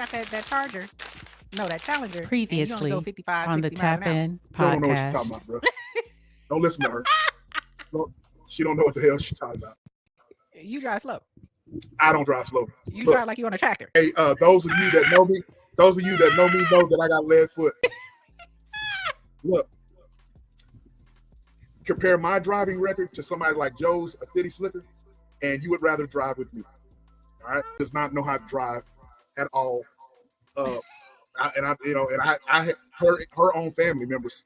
got that Charger. No, that Challenger. Previously go 55, on the Tap In She don't know what she's podcast. talking about, bro. Don't listen to her. She don't know what the hell she's talking about. You drive slow. I don't drive slow. You drive like you on a tractor. Hey, those of you that know me know that I got lead foot. Look, compare my driving record to somebody like Joe's, a city slicker, and you would rather drive with me. All right, does not know how to drive at all. Her own family members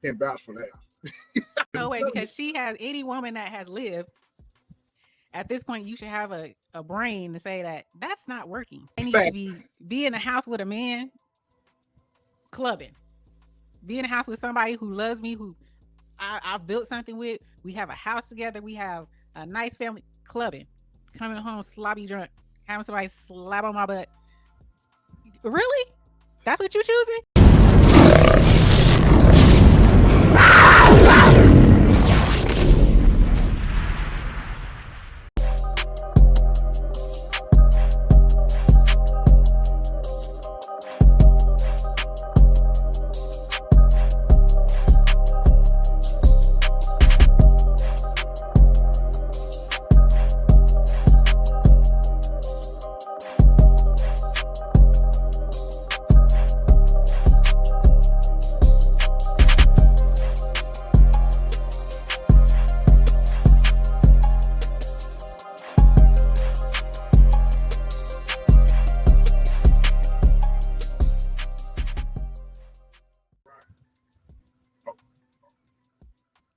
can vouch for that. No way, because she has any woman that has lived. At this point, you should have a brain to say that that's not working. I need to be in a house with a man, clubbing. Be in a house with somebody who loves me, who I've built something with. We have a house together. We have a nice family, clubbing. Coming home sloppy drunk, having somebody slap on my butt. Really? That's what you choosing?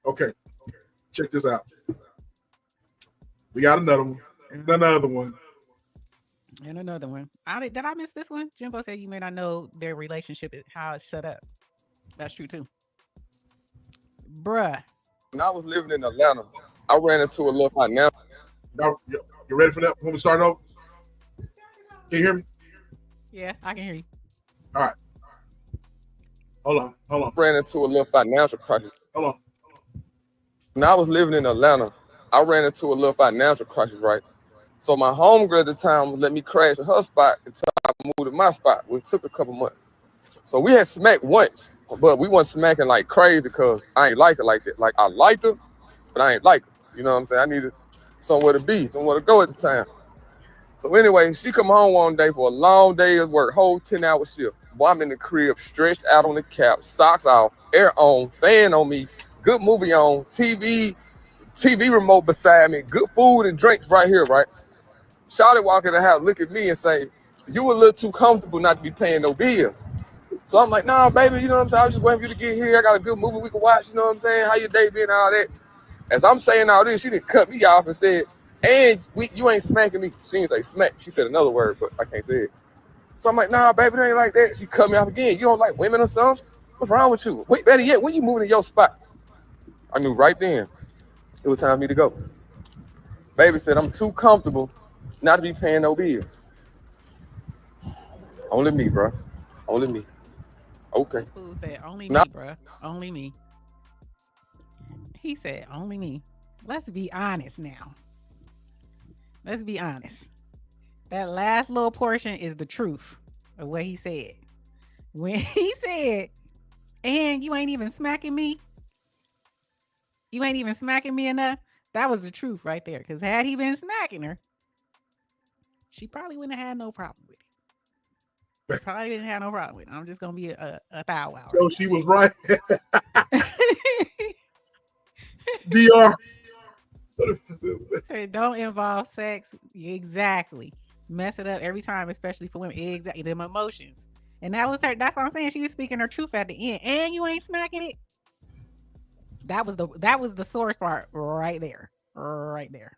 Okay, check this out. We got another one, and another one. And another one. Did I miss this one? Jimbo said you may not know their relationship, how it's set up. That's true too. Bruh. When I was living in Atlanta, I ran into a little financial. Now, you ready for that? When we start over? Can you hear me? Yeah, I can hear you. All right. Hold on. Ran into a little financial crisis. Hold on. When I was living in Atlanta, I ran into a little financial crisis, right? So my homegirl at the time let me crash at her spot until I moved to my spot, which took a couple months. So we had smacked once, but we weren't smacking like crazy because I ain't like it like that. Like I liked her, but I ain't like her. You know what I'm saying? I needed somewhere to be, somewhere to go at the time. So anyway, she come home one day for a long day of work, whole 10-hour shift. Boy, I'm in the crib, stretched out on the couch, socks off, air on, fan on me, good movie on, TV remote beside me, good food and drinks right here, right? Shawty walk in the house, look at me and say, you a little too comfortable not to be paying no bills. So I'm like, nah, baby, you know what I'm saying? I was just waiting for you to get here. I got a good movie we can watch, you know what I'm saying? How your day been and all that. As I'm saying all this, she didn't cut me off and said, and you ain't smacking me. She didn't say smack. She said another word, but I can't say it. So I'm like, nah, baby, it ain't like that. She cut me off again. You don't like women or something? What's wrong with you? Wait, better yet, when you moving to your spot? I knew right then it was time for me to go. Baby said, I'm too comfortable not to be paying no bills. Only me, bro. Only me. Okay. Fool said, only me, bro. Only me. He said, only me. Let's be honest now. Let's be honest. That last little portion is the truth of what he said. When he said, and you ain't even smacking me. You ain't even smacking me enough. That was the truth right there. Because had he been smacking her, she probably wouldn't have had no problem with it. Probably didn't have no problem with it. I'm just going to be a thou wow. So she was right. DR. Don't involve sex. Exactly. Mess it up every time, especially for women. Exactly. Them emotions. And that was her. That's what I'm saying. She was speaking her truth at the end. And you ain't smacking it. That was the source part right there. Right there.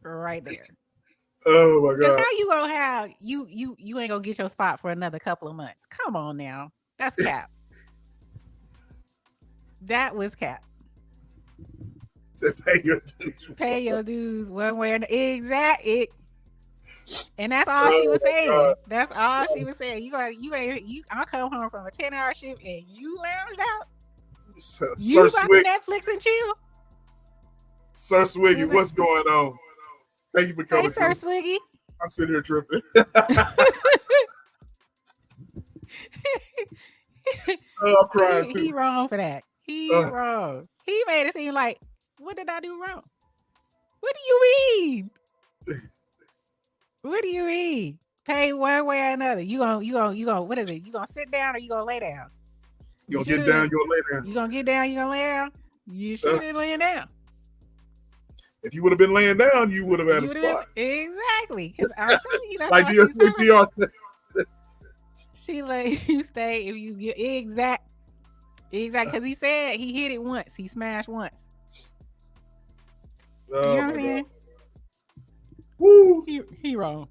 Right there. Oh my God. How you gonna have you ain't gonna get your spot for another couple of months? Come on now. That's cap. That was cap. Pay your dues. Pay your dues one way or another. Exactly. And that's all she was saying. God. That's all she was saying. I'll come home from a 10-hour shift and you lounged out. You about to Netflix and chill. Sir Swiggy, what's going on? Thank you for Hey, coming. Sir Swiggy. I'm sitting here tripping. I'm crying He too. wrong for that. He wrong. He made it seem like, what did I do wrong? What do you mean? What do you mean? Pay one way or another. You gonna what is it? You gonna sit down or you gonna lay down? You gonna get down, you gonna lay down. You gonna get down, you gonna lay down? You should have been laying down. If you would have been laying down, you would have had a spot. Exactly. Because I'm telling you, that's Like DR. She let you stay if you get exact. Because he said he hit it once. He smashed once. You know what I'm saying? Woo! He wrong.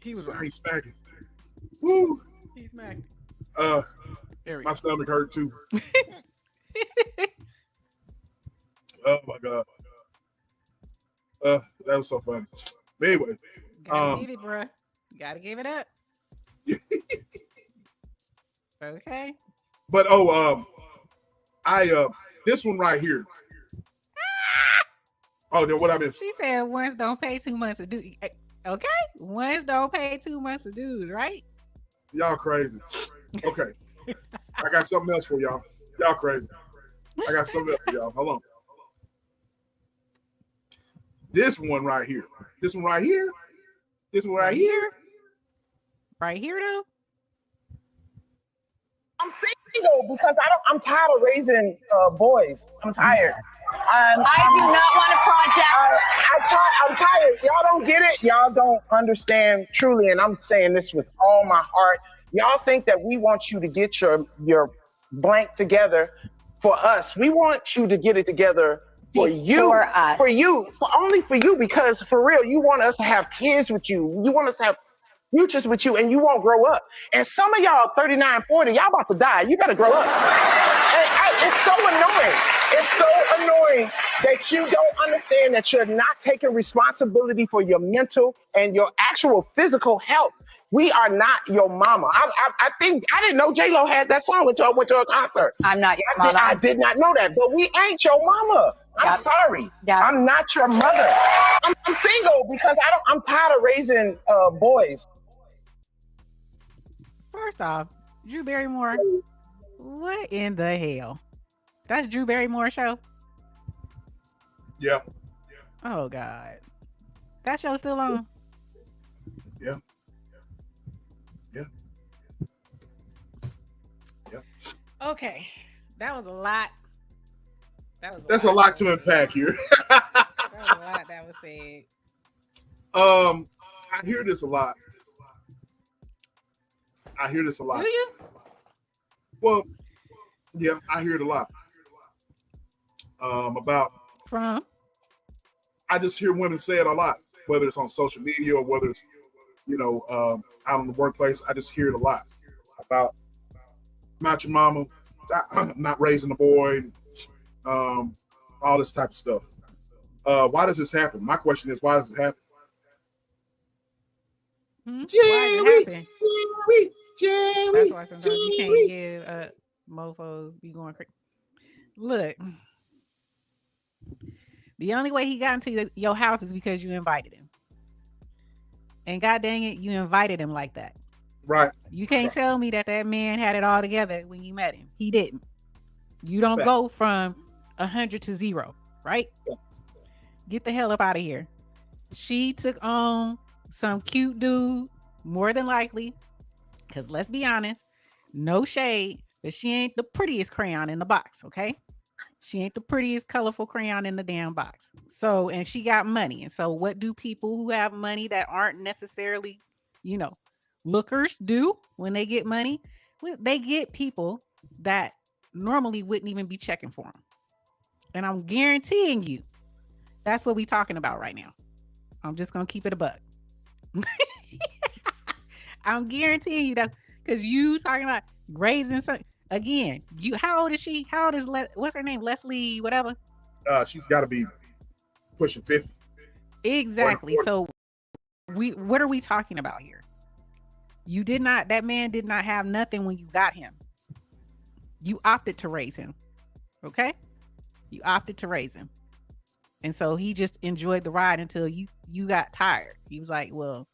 He was wrong. He's smacking. Woo! He smacked. My stomach hurt too. Oh my god. That was so funny. But anyway. Gotta give it, bro. Gotta give it up. Okay. But this one right here. Oh, then what I missed? She said once don't pay 2 months of dues. Okay. Once don't pay 2 months of dues, right? Y'all crazy. Okay. I got something else for y'all. Y'all crazy. I got something else for y'all. Hold on. This one right here. This one right here. This one right here. Right here though. I'm single because I'm tired of raising boys. I'm tired. I do not want a project. I'm tired. Y'all don't get it. Y'all don't understand truly. And I'm saying this with all my heart. Y'all think that we want you to get your blank together for us. We want you to get it together for you. For us. For you. Only for you, because for real, you want us to have kids with you. You want us to have futures with you, and you won't grow up. And some of y'all 39, 40, y'all about to die. You better grow up. It's so annoying. It's so annoying that you don't understand that you're not taking responsibility for your mental and your actual physical health. We are not your mama. I think I didn't know J-Lo had that song until I went to a concert. I'm not your mama. I did not know that, but we ain't your mama. I'm sorry. I'm not your mother. I'm single because I'm tired of raising boys. First off, Drew Barrymore, what in the hell? That's Drew Barrymore's show? Yeah. Oh, God. That show's still on? Yeah. Yeah. Yeah. Okay. That was a lot. That's a lot to unpack here. That was a lot that was said. I hear this a lot. Do you? Well, yeah, I hear it a lot. I just hear women say it a lot, whether it's on social media or whether it's, out in the workplace. I just hear it a lot about not your mama, not raising a boy, all this type of stuff. Why does this happen? My question is, why does it happen? Why does it happen? Jerry, that's why sometimes you can't give mofos be going crazy. Look, the only way he got into your house is because you invited him. And god dang it, you invited him like that. Right. You can't tell me that man had it all together when you met him. He didn't. You don't go from 100 to 0, right? Get the hell up out of here. She took on some cute dude, more than likely, because let's be honest, no shade, but she ain't the prettiest crayon in the box, okay? She ain't the prettiest colorful crayon in the damn box. So, and she got money. And so what do people who have money that aren't necessarily, lookers do when they get money? They get people that normally wouldn't even be checking for them. And I'm guaranteeing you, that's what we talking about right now. I'm just going to keep it a buck. I'm guaranteeing you that, because you talking about raising something. Again, how old is she? How old is what's her name? Leslie, whatever. She's got to be pushing 50. Exactly. So what are we talking about here? That man did not have nothing when you got him. You opted to raise him. Okay? You opted to raise him. And so he just enjoyed the ride until you got tired. He was like, well,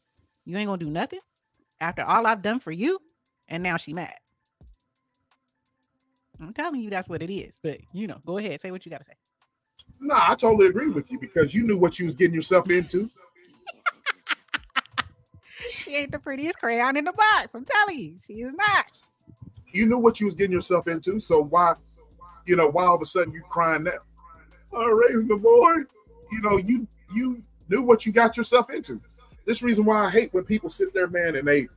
you ain't gonna do nothing after all I've done for you. And now she mad. I'm telling you that's what it is. But go ahead, say what you gotta say. Nah, I totally agree with you because you knew what you was getting yourself into. She ain't the prettiest crayon in the box. I'm telling you, she is not. You knew what you was getting yourself into. So why all of a sudden you crying now? Oh, raising the boy. You knew what you got yourself into. This is the reason why I hate when people sit there, man, and they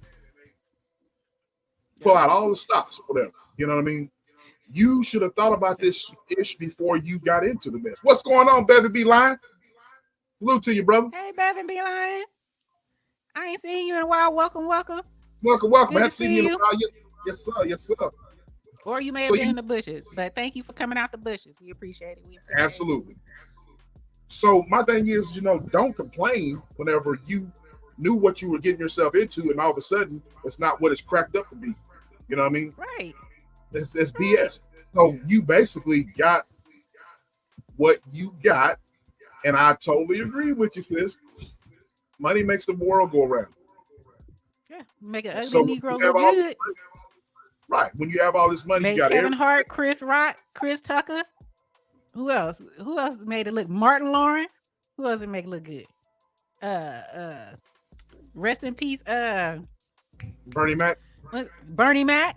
pull out all the stops or whatever. You know what I mean? You should have thought about this ish before you got into the mess. What's going on, Bevan B. Line? Salute to you, brother. Hey, Bevan B. Line. I ain't seen you in a while. Welcome. Welcome. Good I to haven't seen you in a you. while. Yes, sir. Or you may have been in the bushes, but thank you for coming out the bushes. We appreciate it. Absolutely. So my thing is, don't complain whenever you knew what you were getting yourself into, and all of a sudden it's not what it's cracked up to be. You know what I mean? Right. It's BS. So you basically got what you got, and I totally agree with you, sis. Money makes the world go around. Yeah, make an ugly Negro look good. Right. When you have all this money, made you got Kevin Hart, Chris Rock, Chris Tucker. Who else? Who else made it look? Martin Lawrence. Who else make it look good? Rest in peace. Bernie Mac. Bernie Mac.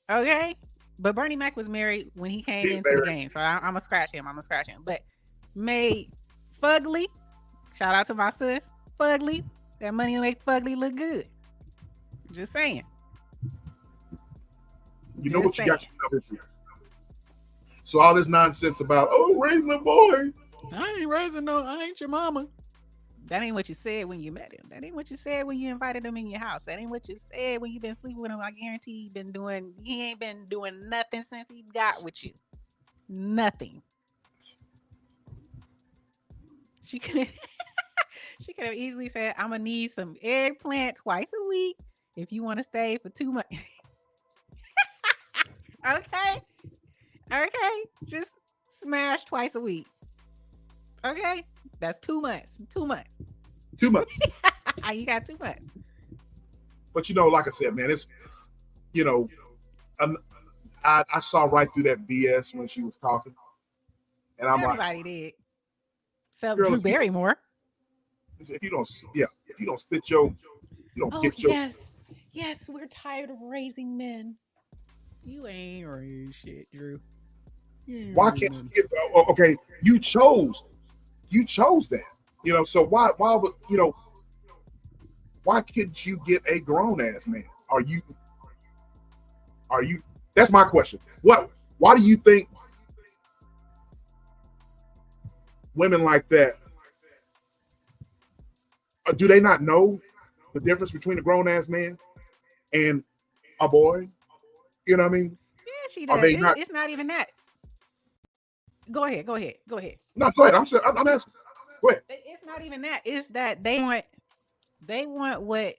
Okay. But Bernie Mac was married when he came into the game. So I'm going to scratch him. But made Fugly. Shout out to my sis. Fugly. That money make Fugly look good. Just saying. You know what you got yourself into. So all this nonsense about, raising a boy. I ain't raising no, I ain't your mama. That ain't what you said when you met him. That ain't what you said when you invited him in your house. That ain't what you said when you been sleeping with him. I guarantee he ain't been doing nothing since he got with you. Nothing. She could have easily said, I'm gonna need some eggplant twice a week if you want to stay for 2 months. Okay. Just smash twice a week. Okay. That's 2 months. 2 months. 2 months. You got 2 months. But like I said, man, it's I saw right through that BS when she was talking, and I'm everybody did. Except Drew Barrymore. If you don't sit your, get your. Yes, we're tired of raising men. You ain't raised shit, Drew. Why can't you get? Okay, you chose that. So why couldn't you get a grown ass man? Are you? That's my question. Why do you think women like that? Do they not know the difference between a grown ass man and a boy? You know what I mean? Yeah, she does. It's not even that. Go ahead. No, go ahead. I'm asking. Go ahead. It's not even that. It's that they want what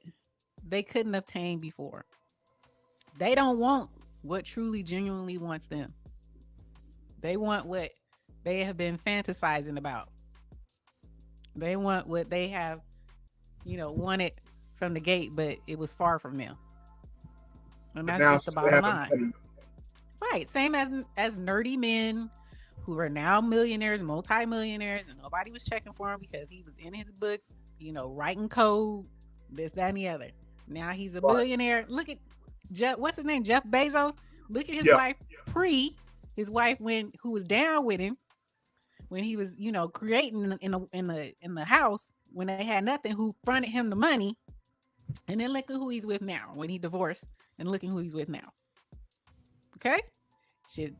they couldn't obtain before. They don't want what truly, genuinely wants them. They want what they have been fantasizing about. They want what they have, wanted from the gate, but it was far from them. And that's just the bottom line. Right. Same as nerdy men who are now millionaires, multi-millionaires, and nobody was checking for him because he was in his books, writing code, this, that, and the other. Now he's a billionaire. Look at what's his name? Jeff Bezos. Look at his wife, his wife who was down with him when he was, creating in the house when they had nothing, who fronted him the money. And then look at who he's with now when he divorced, and look at who he's with now. Okay? Shit.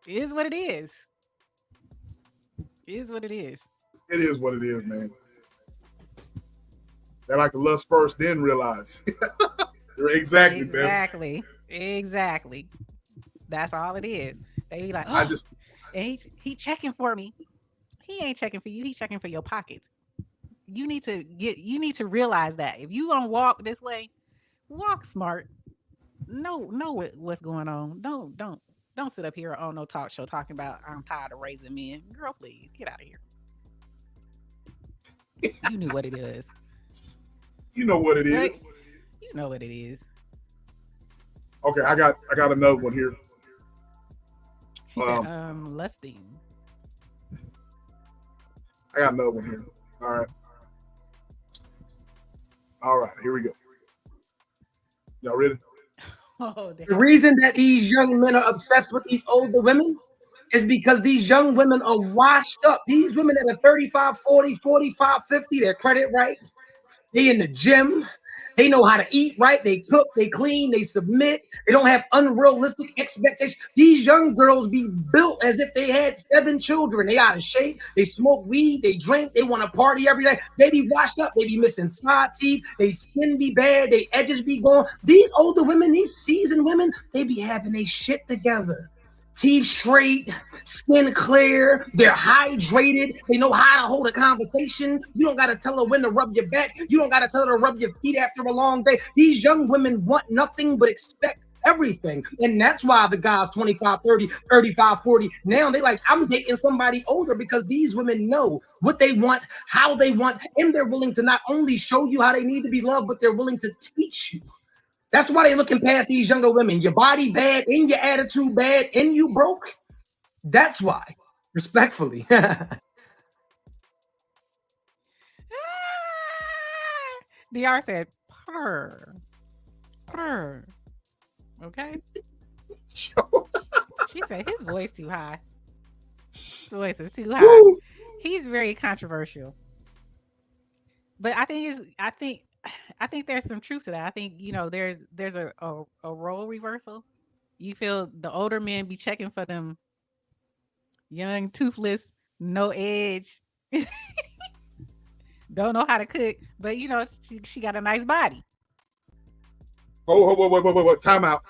It is what it is. It is what it is. It is what it is, man. They like to lust first, then realize. Exactly, man. Exactly. That's all it is. They be like, he checking for me. He ain't checking for you. He's checking for your pockets. You need to realize that if you gonna walk this way, walk smart. Know what's going on. Don't Don't sit up here on no talk show talking about I'm tired of raising men. Girl, please get out of here. You knew what it is. You know what it is. You know what it is. Okay, I got another one here. She said, lusting. I got another one here. All right, here we go. Y'all ready? Oh, the reason that these young men are obsessed with these older women is because these young women are washed up. These women that are 35, 40, 45, 50, their credit right. They in the gym. They know how to eat right. They cook, they clean, they submit. They don't have unrealistic expectations. These young girls be built as if they had 7 children. They out of shape. They smoke weed. They drink. They want to party every day. They be washed up. They be missing side teeth. They skin be bad. They edges be gone. These older women, these seasoned women, they be having their shit together. Teeth straight, skin clear, they're hydrated, they know how to hold a conversation. You don't got to tell her when to rub your back. You don't got to tell her to rub your feet after a long day. These young women want nothing but expect everything. And that's why the guys 25, 30, 35, 40, now they like, I'm dating somebody older because these women know what they want, how they want, and they're willing to not only show you how they need to be loved, but they're willing to teach you. That's why they're looking past these younger women. Your body bad, and your attitude bad, and you broke. That's why. Respectfully. DR said, purr. Purr. Okay? She said his voice too high. His voice is too high. He's very controversial. But I think there's some truth to that. I think, there's a role reversal. You feel the older men be checking for them young, toothless, no edge, don't know how to cook, but she got a nice body. Wait. Time out.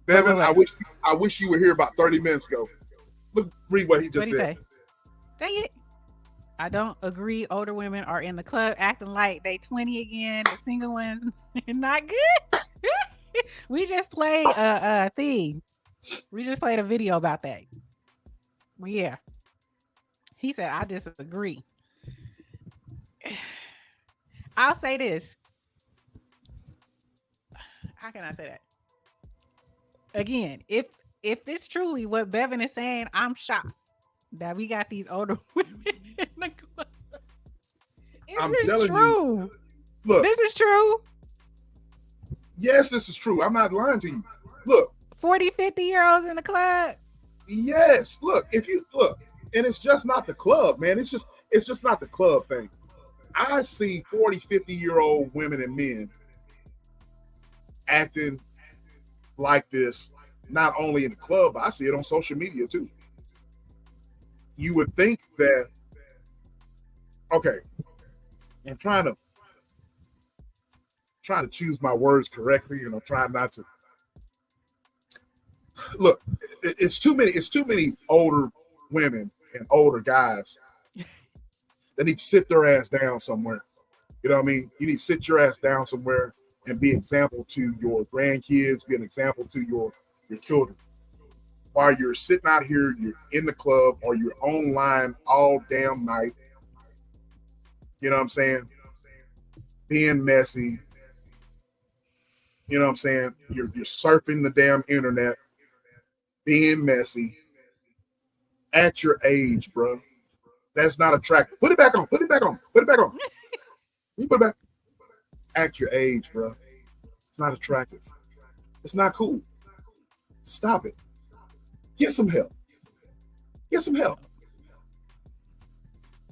Bevan, I wish you were here about 30 minutes ago. Look, read what he just said. Say? Dang it. I don't agree. Older women are in the club acting like they 20 again. The single ones not good. We just played a thing. We just played a video about that. Well, yeah. He said, I disagree. I'll say this. How can I say that? Again, if it's truly what Bevan is saying, I'm shocked that we got these older women in the club. I'm telling you. Look. This is true. Yes, this is true. I'm not lying to you. Look. 40, 50-year-olds in the club. Yes. Look, if you look, and it's just not the club, man. It's just not the club thing. I see 40, 50-year-old women and men acting like this, not only in the club, but I see it on social media too. You would think that, okay, I'm trying to choose my words correctly, and I'm trying not to. Look, it's too many older women and older guys that need to sit their ass down somewhere. You know what I mean? You need to sit your ass down somewhere and be an example to your grandkids, be an example to your children. While you're sitting out here, you're in the club or you're online all damn night. You know what I'm saying? Being messy. You know what I'm saying? You're surfing the damn internet, being messy. At your age, bro. That's not attractive. Put it back on. Put it back on. Put it back on. You put it back. At your age, bro. It's not attractive. It's not cool. Stop it. Get some help. Get some help.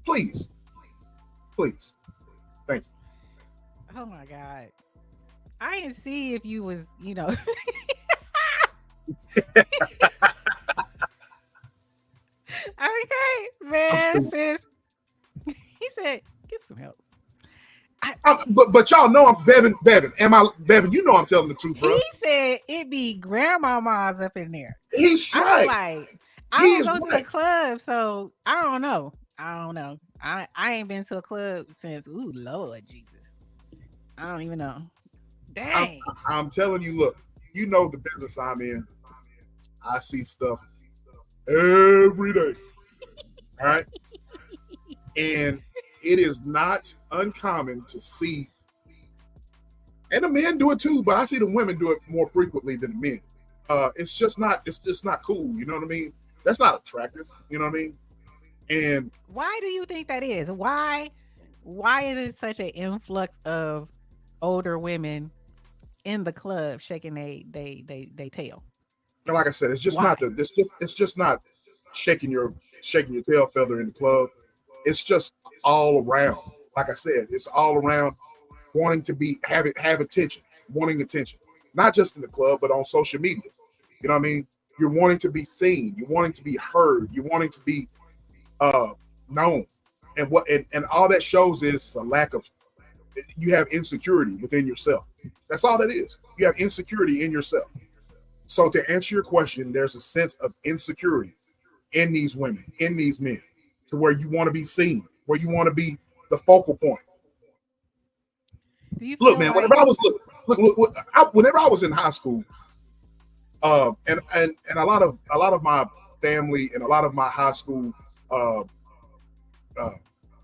Please. Please. Thank you. Oh my God. I didn't see if you was, Okay, man, sis. He said, get some help. But y'all know I'm Bevan. Bevan, you know I'm telling the truth, bro. He said it be grandmama's up in there. He's right. I don't go to the club, so I don't know. I ain't been to a club since, ooh, Lord Jesus. I don't even know. Dang. I'm telling you, look, you know the business I'm in. I see stuff every day. All right. And it is not uncommon to see, and the men do it too, but I see the women do it more frequently than the men. It's just not cool. You know what I mean? That's not attractive. You know what I mean? And why do you think that is? Why is it such an influx of older women in the club shaking they tail? and like I said, it's just not it's just not shaking your tail feather in the club. It's just all around. Like I said, it's all around wanting to have attention, wanting attention, not just in the club, but on social media. You know what I mean? You're wanting to be seen. You're wanting to be heard. You're wanting to be known. And all that shows is a lack of, you have insecurity within yourself. That's all that is. You have insecurity in yourself. So to answer your question, there's a sense of insecurity in these women, in these men, to where you want to be seen, where you want to be the focal point. Look, man, whenever I was whenever I was in high school, and a lot of my family and a lot of my high school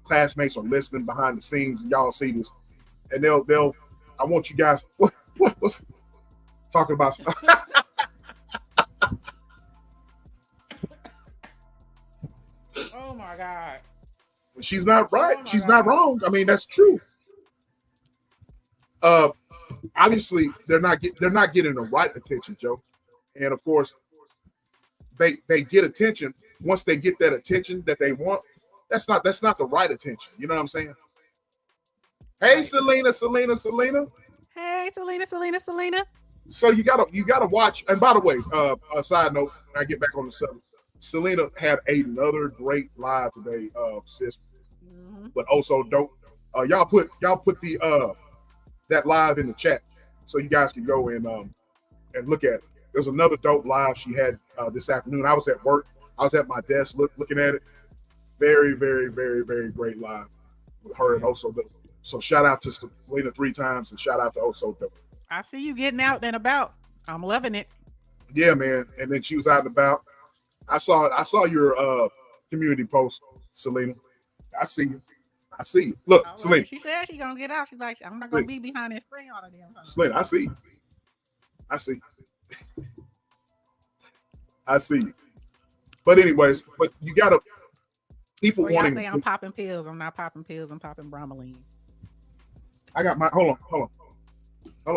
classmates are listening behind the scenes, and y'all see this, and they'll I want you guys what's talking about. Oh my God. She's not right. She's not wrong. I mean, that's true. Obviously they're not getting the right attention, Joe. And of course, they get attention. Once they get that attention that they want, that's not the right attention. You know what I'm saying? Hey, right. Selena. Hey, Selena. So you gotta watch. And by the way, a side note, when I get back on the subject, Selena had another great live today, sis. Mm-hmm. But also dope. Y'all put the that live in the chat so you guys can go and look at it. There's another dope live she had this afternoon. I was at work. I was at my desk looking at it. Very, very, very, very great live with her and Also Dope. So shout out to Selena 3 times and shout out to Also Dope. I see you getting out and about. I'm loving it. Yeah, man. And then she was out and about. I saw your community post, Selena. I see you. Look, right. Selena. She said she's gonna get out. She's like, I'm not gonna be behind this screen all the damn time. Selena, I see you. But anyways, you gotta people or wanting. Y'all say I'm popping pills. I'm not popping pills. I'm popping bromelain. I got my hold on.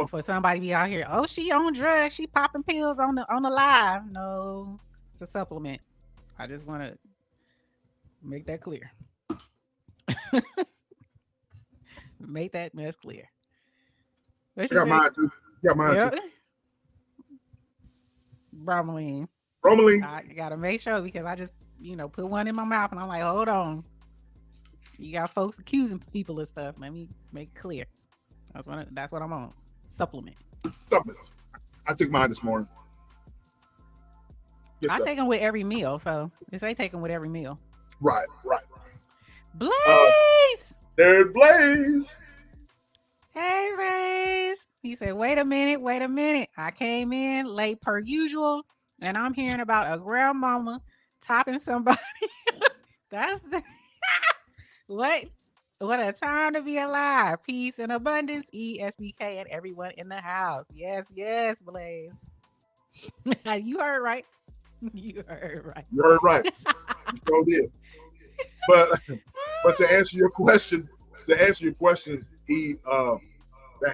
For somebody be out here, oh, she on drugs. She popping pills on the live. No, it's a supplement. I just want to make that clear. Make that mess clear. I got mine too. Too. Bromelain. I gotta make sure because I just, put one in my mouth and I'm like, hold on. You got folks accusing people of stuff. Let me make it clear. That's what I'm on. Supplements. I took mine this morning. I take them with every meal, so they say take them with every meal. Right. Blaze! There's Blaze. Hey, Blaze. He said, wait a minute. I came in late per usual, and I'm hearing about a grandmama topping somebody. That's the... What a time to be alive. Peace and abundance. SBK and everyone in the house. Yes, Blaze. You heard right. You heard right. You so did. But to answer your question, that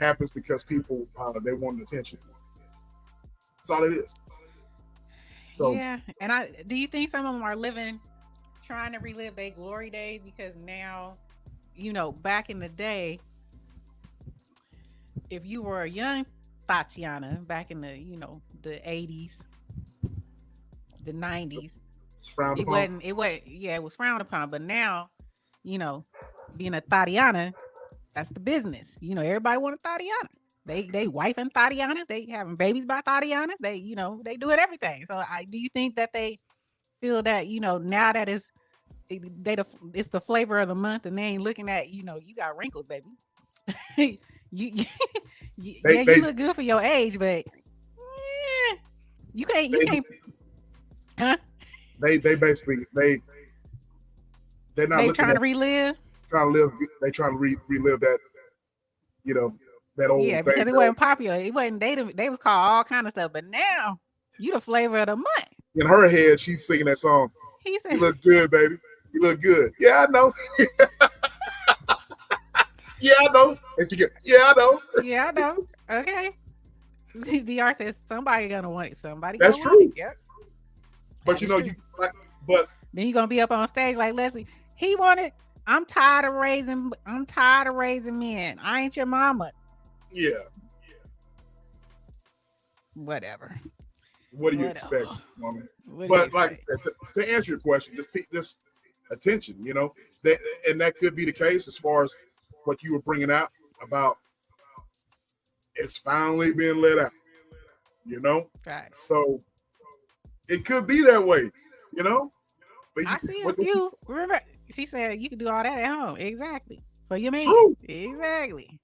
happens because people they want attention. That's all it is. So yeah, and do you think some of them are trying to relive their glory days because now, back in the day, if you were a young Tatiana back in the the 80s, the 90s, it was frowned upon. But now, being a Tatiana, that's the business. Everybody want a Tatiana. They wifing Tatianas. They having babies by Tatianas. They doing everything. So do you think that they feel that now that it's the flavor of the month and they ain't looking at you got wrinkles, baby. you look good for your age, but you can't Huh? They basically they're not They looking trying at to relive. trying to live. They trying to relive that, you know, that old Yeah, thing. because it wasn't popular. It wasn't. They was called all kind of stuff. But now you the flavor of the month. In her head, she's singing that song. He You said, look good, baby. You look good. Yeah, I know. Yeah, I know. And she get, yeah, I know. "Yeah, I know. Okay." Dr. says somebody gonna want it. Somebody That's gonna want true. it. Yep. But That you is know, true. you like, but Then you gonna be up on stage like Leslie. He wanted. I'm tired of raising men. I ain't your mama. yeah. Whatever. What do you Whatever. expect, woman? What do But you like I expect? said, to answer your question, just pick this attention, you know, and that could be the case as far as what you were bringing out about it's finally being let out, you know. Right. So it could be that way, you know. But I see a few. Remember, she said you can do all that at home. Exactly. For your man. True. Exactly.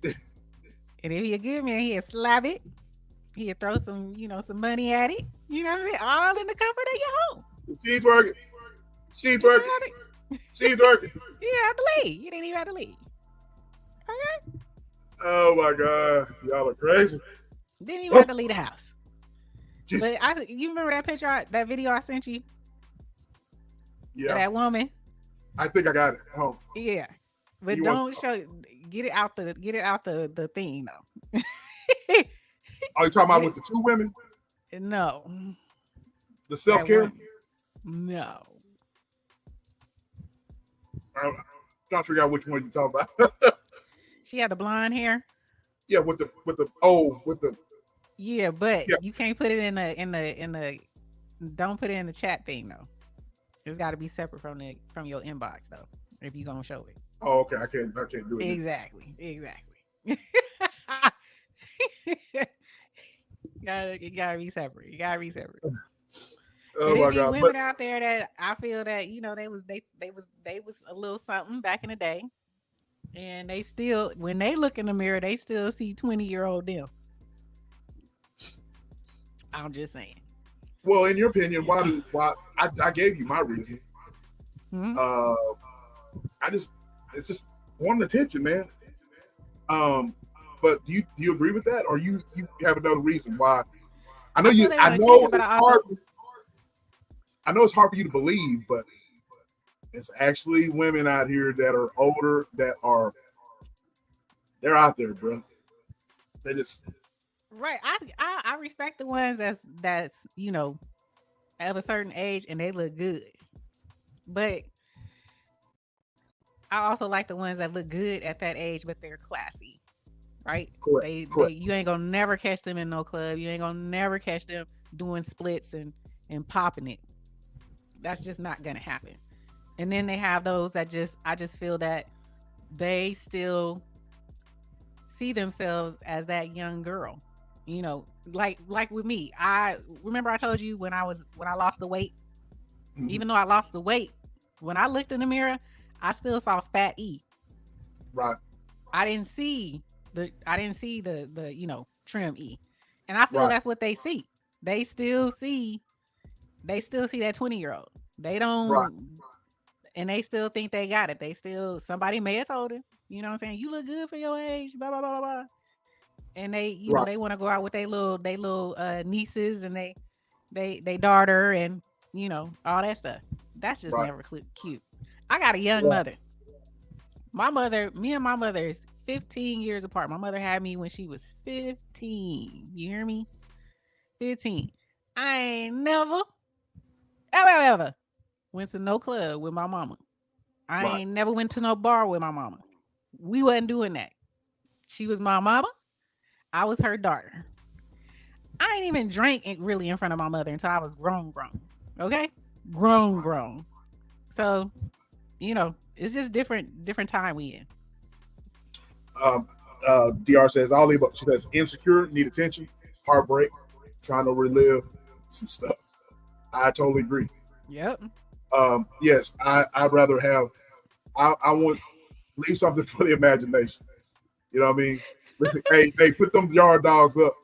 And if he a good man, he'll slap it. He'll throw some, some money at it. You know what I'm saying? All in the comfort of your home. She's working. She's working. She's working. You didn't have to leave. You didn't even have to leave. Okay? Oh my God. Y'all are crazy. Didn't even have to leave the house. Jeez. But you remember that picture, that video I sent you? Yeah. Of that woman? I think I got it. Oh. Yeah. But You don't show, get it out the thing though. Are you talking about with the two women? No. The self-care? No. I'm trying to figure out which one you're talking about. She had the blonde hair. Yeah, with the Yeah, but yeah. you can't put it in the don't put it in the chat thing though. It's got to be separate from your inbox though. If you gonna show it. Oh, okay. I can't do it. Exactly. It gotta be separate. You gotta be separate. Oh my God! Women out there that I feel that they was a little something back in the day, and they still, when they look in the mirror, they still see 20-year-old them. I'm just saying. Well, in your opinion, why I gave you my reason. Hmm? It's just wanting attention, man. But do you agree with that, or you have another reason why? I know it's hard for you to believe, but it's actually women out here that are older they're out there, bro. They just right. I respect the ones that's of a certain age and they look good, but I also like the ones that look good at that age, but they're classy, right? Correct. You ain't gonna never catch them in no club. You ain't gonna never catch them doing splits and popping it. That's just not gonna happen. And then they have those that I just feel that they still see themselves as that young girl. Like with me. I remember I told you when I lost the weight. Mm-hmm. Even though I lost the weight, when I looked in the mirror, I still saw fat E. Right. I didn't see the trim E. And I feel that's what they see. They still see that 20-year-old. They don't and they still think they got it. They still, somebody may have told them, you know what I'm saying? You look good for your age, blah blah blah blah. And they, they want to go out with their little nieces and they daughter and all that stuff. That's just never cute. I got a young mother. Me and my mother is 15 years apart. My mother had me when she was 15. You hear me? 15. I ain't never, ever went to no club with my mama. I ain't never went to no bar with my mama. We wasn't doing that. She was my mama. I was her daughter. I ain't even drank really in front of my mother until I was grown. Okay? Grown. So, it's just different time we in. DR says, I'll leave up. She says, insecure, need attention, heartbreak, trying to relive some stuff. I totally agree. Yep. Yes, I'd rather have, I want leave something for the imagination. You know what I mean? Hey, put them yard dogs up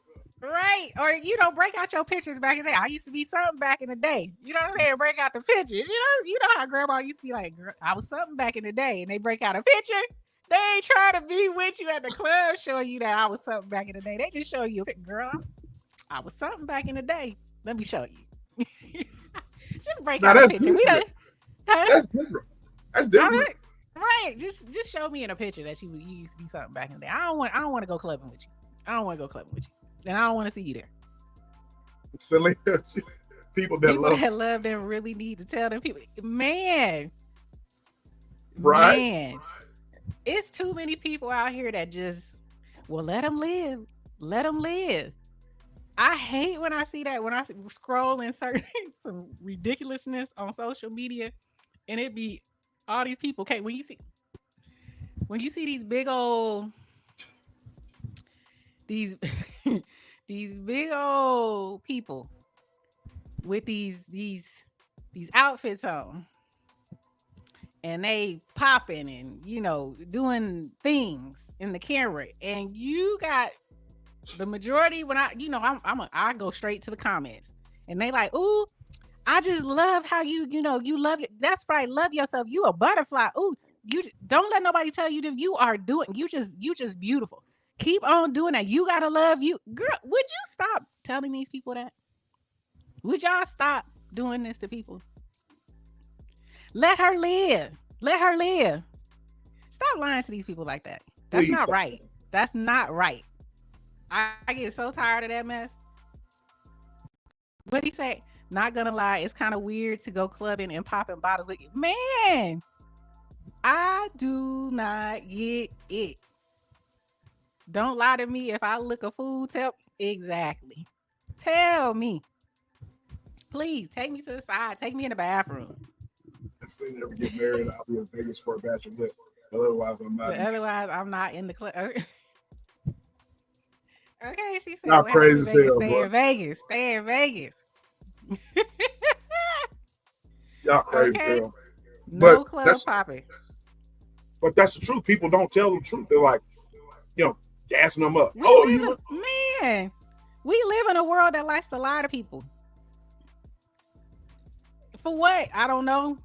Right. Or, break out your pictures back in the day. I used to be something back in the day. You know what I'm saying? Break out the pictures. You know how grandma used to be like, "Girl, I was something back in the day," and they break out a picture. They ain't trying to be with you at the club showing you that I was something back in the day. They just show you, girl, I was something back in the day. Let me show you. Just break out a picture. We don't. That's different. That's different. Right. Just show me in a picture that you used to be something back in the day. I don't want to go clubbing with you. I don't want to go clubbing with you. And I don't want to see you there. Selena, people that love them really need to tell them people. Man. Right. Man. It's too many people out here that just, let them live. Let them live. I hate when I see that, when I scroll in some ridiculousness on social media, and it be all these people. Okay, when you see these big old, these big old people with these outfits on, and they popping and doing things in the camera, and you got the majority. When I go straight to the comments, and they like, "Ooh, I just love how you love it. That's right, love yourself. You a butterfly. Ooh, you don't let nobody tell you that you are doing. You just beautiful. Keep on doing that. You gotta love you, girl. Would you stop telling these people that? Would y'all stop doing this to people? Let her live. Let her live. Stop lying to these people like that. That's Please not stop. right. That's not right. I get so tired of that mess. What did he say? Not gonna lie, it's kind of weird to go clubbing and popping bottles with you. Man, I do not get it. Don't lie to me. If I look a fool, tell exactly. Tell me. Please take me to the side. Take me in the bathroom. If Selena ever get married, I'll be in Vegas for a bachelorette. Otherwise, I'm not. But otherwise, I'm not in the club. Okay, she said, Y'all crazy as hell, stay bro. in Vegas. Stay in Vegas. Y'all crazy, Okay. girl. No club popping. But that's the truth. People don't tell the truth. They're like, gassing them up. Man, we live in a world that likes to lie to people. For what? I don't know.